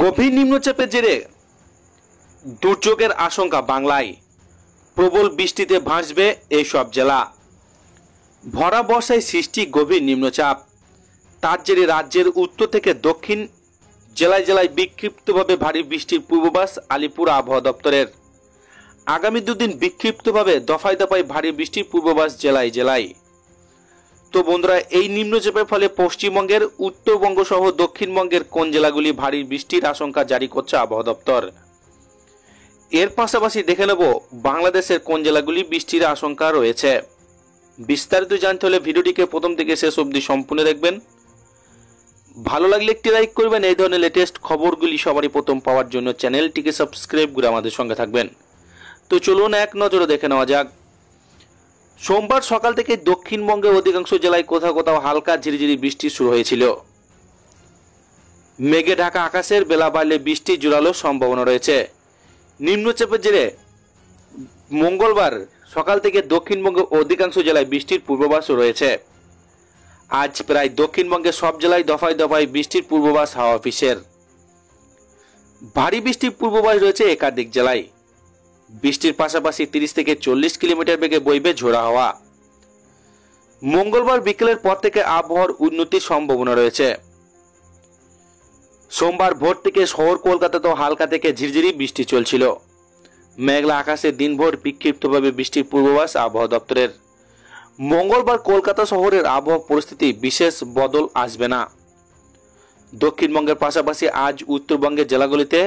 গভীর নিম্নচাপের জেরে দুর্যোগের আশঙ্কা বাংলায়। প্রবল বৃষ্টিতে ভাসবে এই সব জেলা। ভরা বর্ষায় সৃষ্টি গভীর নিম্নচাপ। তার জেরে রাজ্যের উত্তর থেকে দক্ষিণ জেলায় জেলায় বিক্ষিপ্তভাবে ভারী বৃষ্টির পূর্বাভাস আলিপুর আবহাওয়া দপ্তরের। আগামী দুদিন বিক্ষিপ্তভাবে দফায় দফায় ভারী বৃষ্টির পূর্বাভাস জেলায় জেলায়। তো বন্ধুরা, এই নিম্নচাপের ফলে পশ্চিমবঙ্গের উত্তরবঙ্গ সহ দক্ষিণবঙ্গের কোন জেলাগুলি ভারী বৃষ্টির আশঙ্কা জারি করছে আবহাওয়া দপ্তর। এর পাশাপাশি দেখে নেব বাংলাদেশের কোন জেলাগুলি বৃষ্টির আশঙ্কা রয়েছে। বিস্তারিত জানতে হলে ভিডিওটিকে প্রথম থেকে শেষ অবধি সম্পূর্ণ দেখবেন। ভালো লাগলে একটি লাইক করবেন। এই ধরনের লেটেস্ট খবরগুলি সবারই প্রথম পাওয়ার জন্য চ্যানেলটিকে সাবস্ক্রাইব করে আমাদের সঙ্গে থাকবেন। তো চলুন এক নজরে দেখে নেওয়া যাক। সোমবার সকাল থেকে দক্ষিণবঙ্গের অধিকাংশ জেলায় কোথাও কোথাও হালকা ঝিরিঝিরি বৃষ্টি শুরু হয়েছিল। মেঘে ঢাকা আকাশের বেলা বাড়লে বৃষ্টি জোরালো সম্ভাবনা রয়েছে। নিম্নচাপের জেরে মঙ্গলবার সকাল থেকে দক্ষিণবঙ্গের অধিকাংশ জেলায় বৃষ্টির পূর্বাভাস রয়েছে। আজ প্রায় দক্ষিণবঙ্গের সব জেলায় দফায় দফায় বৃষ্টির পূর্বাভাস হাওয়া অফিসের। ভারী বৃষ্টির পূর্বাভাস রয়েছে একাধিক জেলায়। বৃষ্টির পাশাপাশি 30 থেকে 40 কিলোমিটার বেগে বইবে ঝোড়ো হাওয়া। মঙ্গলবার বিকেলের পর থেকে আবহাওয়ার উন্নতির সম্ভাবনা রয়েছে। সোমবার ভোর থেকে শহর কলকাতাতেও হালকা থেকে ঝিরঝিরি বৃষ্টি চলছিল। মেঘলা আকাশে দিনভর বিক্ষিপ্তভাবে বৃষ্টির পূর্বাভাস আবহাওয়া দপ্তরের। মঙ্গলবার কলকাতা শহরের আবহাওয়া পরিস্থিতি বিশেষ বদল আসবে না। দক্ষিণবঙ্গের পাশাপাশি আজ উত্তরবঙ্গের জেলাগুলিতে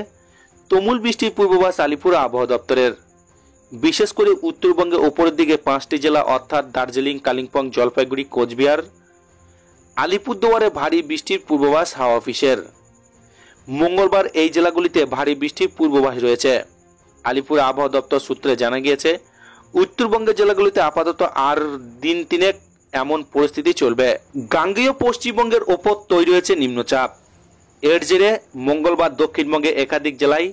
তুমুল বৃষ্টির পূর্বাভাস আলিপুর আবহাওয়া দপ্তরের। বিশেষ করে উত্তরবঙ্গের উপরের দিকে 5টি জেলা অর্থাৎ দার্জিলিং, কালিম্পং, জলপাইগুড়ি, কোচবিহার, আলিপুরদুয়ারে ভারী বৃষ্টির পূর্বাভাস হাওয়া অফিসের। মঙ্গলবার এই জেলাগুলিতে ভারী বৃষ্টির পূর্বাভাস রয়েছে। আলিপুর আবহাওয়া দপ্তর সূত্রে জানা গিয়েছে, উত্তরবঙ্গের জেলাগুলিতে আপাতত আর দিন তিনেক এমন পরিস্থিতি চলবে। গাঙ্গেয় পশ্চিমবঙ্গের ওপর তৈরি হয়েছে নিম্নচাপ। এর জেরে মঙ্গলবার দক্ষিণবঙ্গে একাধিক জেলায়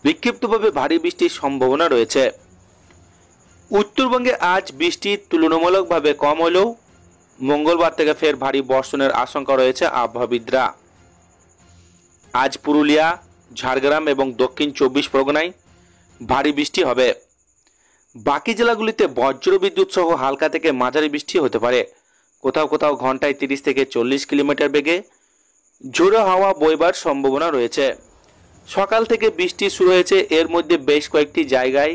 বিক্ষিপ্তভাবে ভারী বৃষ্টির সম্ভাবনা রয়েছে। উত্তরবঙ্গে আজ বৃষ্টি তুলনামূলকভাবে কম হলেও মঙ্গলবার থেকে ফের ভারী বর্ষণের আশঙ্কা রয়েছে আবহাওয়াবিদরা। আজ পুরুলিয়া, ঝাড়গ্রাম এবং দক্ষিণ 24 পরগনায় ভারী বৃষ্টি হবে। বাকি জেলাগুলিতে বজ্রবিদ্যুৎ সহ হালকা থেকে মাঝারি বৃষ্টি হতে পারে। কোথাও কোথাও ঘন্টায় 30 থেকে 40 কিলোমিটার বেগে ঝোড়ো হাওয়া বইবার সম্ভাবনা রয়েছে। সকাল থেকে বৃষ্টি শুরু হয়েছে। এর মধ্যে বেশ কয়েকটি জায়গায়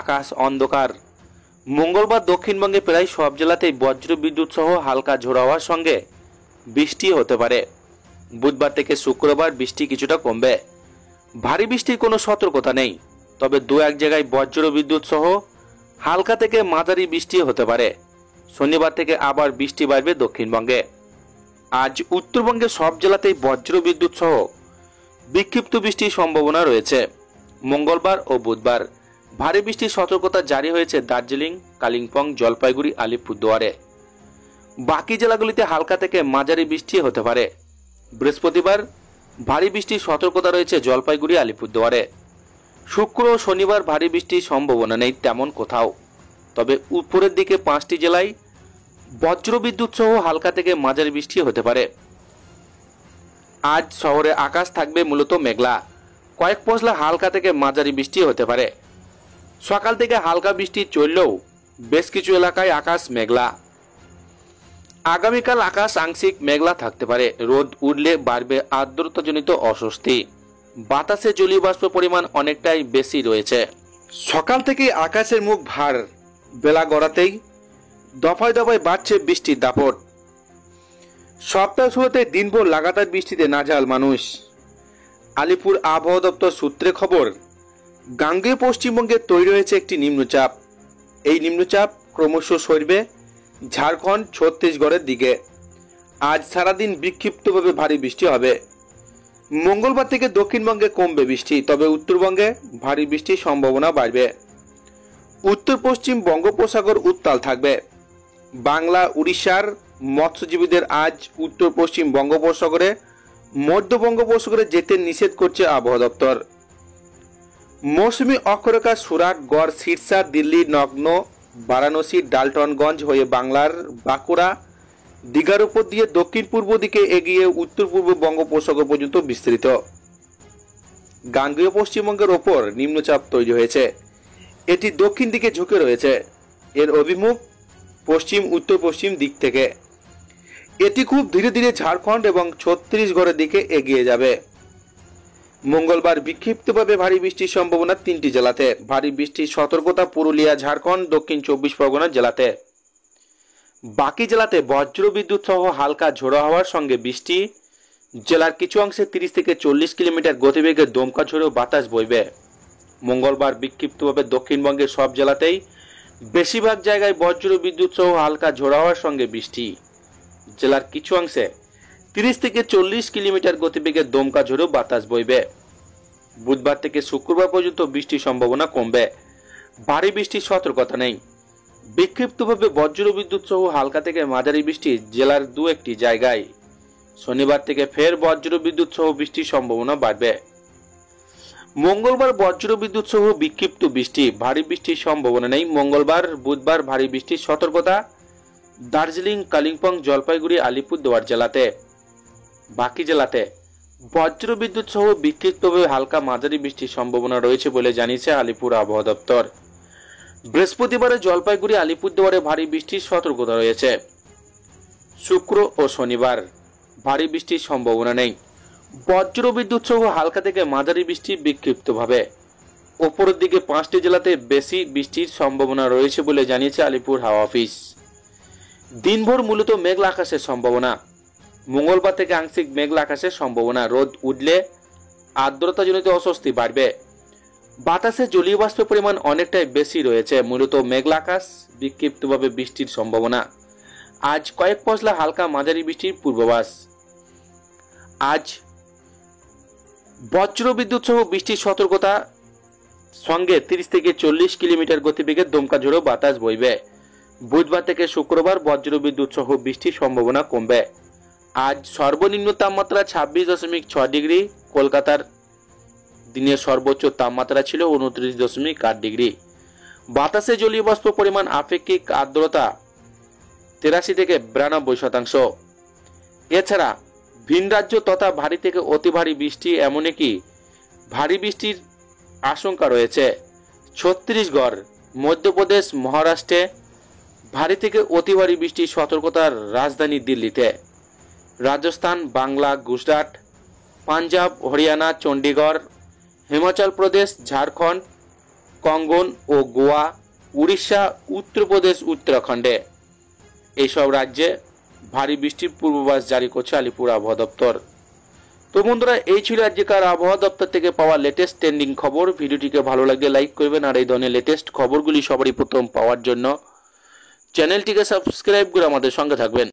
আকাশ অন্ধকার। মঙ্গলবার দক্ষিণবঙ্গে প্রায় সব জেলাতেই বজ্রবিদ্যুৎ সহ হালকা ঝোড়ো হাওয়ার সঙ্গে বৃষ্টি হতে পারে। বুধবার থেকে শুক্রবার বৃষ্টি কিছুটা কমবে। ভারী বৃষ্টির কোনো সতর্কতা নেই, তবে দু এক জায়গায় বজ্রবিদ্যুৎ সহ হালকা থেকে মাঝারি বৃষ্টি হতে পারে। শনিবার থেকে আবার বৃষ্টি বাড়বে দক্ষিণবঙ্গে। আজ উত্তরবঙ্গের সব জেলাতেই বজ্রবিদ্যুৎ সহ বিক্ষিপ্ত বৃষ্টির সম্ভাবনা রয়েছে। মঙ্গলবার ও বুধবার ভারী বৃষ্টির সতর্কতা জারি হয়েছে দার্জিলিং, কালিম্পং, জলপাইগুড়ি, আলিপুরদুয়ারে। বাকি জেলাগুলিতে হালকা থেকে মাঝারি বৃষ্টি হতে পারে। বৃহস্পতিবার ভারী বৃষ্টির সতর্কতা রয়েছে জলপাইগুড়ি, আলিপুরদুয়ারে। শুক্র ও শনিবার ভারী বৃষ্টির সম্ভাবনা নেই তেমন কোথাও, তবে উপরের দিকে 5টি জেলায় বজ্রবিদ্যুৎ সহ হালকা থেকে মাঝারি বৃষ্টি হতে পারে। আজ শহরে আকাশ থাকবে মূলত মেঘলা। কয়েক পশলা হালকা থেকে মাঝারি বৃষ্টি হতে পারে। সকাল থেকে হালকা বৃষ্টি চললেও বেশ কিছু এলাকায় আকাশ মেঘলা। আগামীকাল আকাশ আংশিক মেঘলা থাকতে পারে। রোদ উঠলে বাড়বে আর্দ্রতাজনিত অস্বস্তি। বাতাসে জলীয় বাষ্প পরিমাণ অনেকটাই বেশি রয়েছে। সকাল থেকে আকাশের মুখ ভার। বেলা গড়াতেই দফায় দফায় বাড়ছে বৃষ্টির দাপট। সপ্তাহ শুরুতে দিনভর লাগাতার বৃষ্টিতে নাজেহাল মানুষ। আলিপুর আবহাওয়া দপ্তর সূত্রে খবর, গাঙ্গেয় পশ্চিমবঙ্গে তৈরি হয়েছে একটি নিম্নচাপ। এই নিম্নচাপ ক্রমশ সরবে ঝাড়খণ্ড, ছত্তিশগড়ের দিকে। আজ সারাদিন বিক্ষিপ্তভাবে ভারী বৃষ্টি হবে। মঙ্গলবার থেকে দক্ষিণবঙ্গে কমবে বৃষ্টি, তবে উত্তরবঙ্গে ভারী বৃষ্টির সম্ভাবনা বাড়বে। উত্তর পশ্চিম বঙ্গোপসাগর উত্তাল থাকবে। বাংলা, উড়িষ্যার মৎস্যজীবীদের আজ উত্তর পশ্চিম বঙ্গোপসাগরে, মধ্য বঙ্গোপসাগরে যেতে নিষেধ করছে আবহাওয়া দপ্তর। মৌসুমী অক্ষরেখা সুরাট, গড়, সিরসা, দিল্লি, নগ্ন, বারাণসী, ডালটনগঞ্জ হয়ে বাংলার বাঁকুড়া, দীঘার উপর দিয়ে দক্ষিণ পূর্ব দিকে এগিয়ে উত্তর পূর্ব বঙ্গোপসাগর পর্যন্ত বিস্তৃত। গাঙ্গেয় পশ্চিমবঙ্গের ওপর নিম্নচাপ তৈরি হয়েছে। এটি দক্ষিণ দিকে ঝুঁকে রয়েছে। এর অভিমুখ পশ্চিম উত্তর পশ্চিম দিক থেকে। এটি খুব ধীরে ধীরে ঝাড়খণ্ড এবং ছত্তিশগড়ের দিকে এগিয়ে যাবে। মঙ্গলবার বিক্ষিপ্তভাবে ভারী বৃষ্টির সম্ভাবনা 3টি জেলাতে। ভারী বৃষ্টির সতর্কতা পুরুলিয়া, ঝাড়খণ্ড, দক্ষিণ 24 পরগনা জেলাতে। বাকি জেলাতে বজ্রবিদ্যুৎ সহ হালকা ঝোড়ো হাওয়ার সঙ্গে বৃষ্টি। জেলার কিছু অংশে 30 থেকে 40 কিলোমিটার গতিবেগে দমকা ঝোড়ো বাতাস বইবে। মঙ্গলবার বিক্ষিপ্তভাবে দক্ষিণবঙ্গের সব জেলাতেই বেশিরভাগ জায়গায় বজ্রবিদ্যুৎ সহ হালকা ঝোড়ো হাওয়ার সঙ্গে বৃষ্টি। জেলার কিছু অংশে 30 থেকে 40 কিলোমিটার গতিবেগে দমকা ঝোড়ো বাতাস বইবে। বুধবার থেকে শুক্রবার পর্যন্ত বৃষ্টির সম্ভাবনা কমবে। ভারী বৃষ্টির সতর্কতা নেই। বিক্ষিপ্তভাবে বজ্রবিদ্যুৎ সহ হালকা থেকে মাঝারি বৃষ্টি জেলার 2-1টি জায়গায়। শনিবার থেকে ফের বজ্রবিদ্যুৎ সহ বৃষ্টির সম্ভাবনা বাড়বে। মঙ্গলবার বজ্রবিদ্যুৎ সহ বিক্ষিপ্ত বৃষ্টি, ভারী বৃষ্টির সম্ভাবনা নেই। মঙ্গলবার বুধবার ভারী বৃষ্টির সতর্কতা দার্জিলিং, কালিম্পং, জলপাইগুড়ি, আলিপুরদুয়ার জেলাতে। বাকি জেলাতে বজ্রবিদ্যুৎ সহ বিক্ষিপ্তভাবে হালকা মাঝারি বৃষ্টির সম্ভাবনা রয়েছে বলে জানিয়েছে আলিপুর আবহাওয়া দপ্তর। বৃহস্পতিবারে জলপাইগুড়ি, আলিপুরদুয়ারে ভারী বৃষ্টির সতর্কতা রয়েছে। শুক্র ও শনিবার ভারী বৃষ্টির সম্ভাবনা নেই। বজ্রবিদ্যুৎ সহ হালকা থেকে মাঝারি বৃষ্টি বিক্ষিপ্তভাবে। ওপরের দিকে 5টি জেলাতে বেশি বৃষ্টির সম্ভাবনা রয়েছে বলে জানিয়েছে আলিপুর হাওয়া অফিস। দিনভর মূলত মেঘলা আকাশের সম্ভাবনা। মঙ্গলবার থেকে আংশিক মেঘলা আকাশের সম্ভাবনা। রোদ উঠলে আর্দ্রতাজনিত অস্বস্তি বাড়বে। বাতাসে জলীয় বাষ্পের পরিমাণ অনেকটাই বেশি রয়েছে। মূলত মেঘলা আকাশ, বিক্ষিপ্তভাবে বৃষ্টির সম্ভাবনা। আজ কয়েক পশলা হালকা মাঝারি বৃষ্টির পূর্বাভাস। আজ বজ্রবিদ্যুৎ সহ বৃষ্টির সতর্কতা সঙ্গে 30 থেকে 40 কিলোমিটার গতিবেগে দমকা ঝোড়ো বাতাস বইবে। বুধবার থেকে শুক্রবার বজ্রবিদ্যুৎ সহ বৃষ্টির সম্ভাবনা কমবে। আজ সর্বনিম্ন তাপমাত্রা 26.6 ডিগ্রি। কলকাতার দিনের সর্বোচ্চ তাপমাত্রা ছিল 29.8 ডিগ্রি। বাতাসে জলীয় বাষ্প পরিমাণ আপেক্ষিক আর্দ্রতা 83 থেকে 92%। এছাড়া ভিন রাজ্য তথা ভারী থেকে অতি ভারী বৃষ্টি, এমনকি ভারী বৃষ্টির আশঙ্কা রয়েছে। ছত্তিশগড়, মধ্যপ্রদেশ, মহারাষ্ট্রে ভারী থেকে অতি ভারী বৃষ্টির সতর্কতার রাজধানী দিল্লিতে। রাজস্থান, বাংলা, গুজরাট, পাঞ্জাব, হরিয়ানা, চণ্ডীগড়, হিমাচল প্রদেশ, ঝাড়খণ্ড, কঙ্গন ও গোয়া, উড়িষ্যা, উত্তরপ্রদেশ, উত্তরাখণ্ডে এইসব রাজ্যে ভারী বৃষ্টির পূর্বাভাস জারি করছে আলিপুর আবহাওয়া দপ্তর। তো বন্ধুরা, এই ছিল আজকের আবহাওয়া দপ্তর থেকে পাওয়া লেটেস্ট ট্রেন্ডিং খবর। ভিডিওটিকে ভালো লাগলে লাইক করবেন, আর এই ধরনের লেটেস্ট খবরগুলি সবারই প্রথম পাওয়ার জন্য চ্যানেলটিকে সাবস্ক্রাইব করে আমাদের সঙ্গে থাকবেন।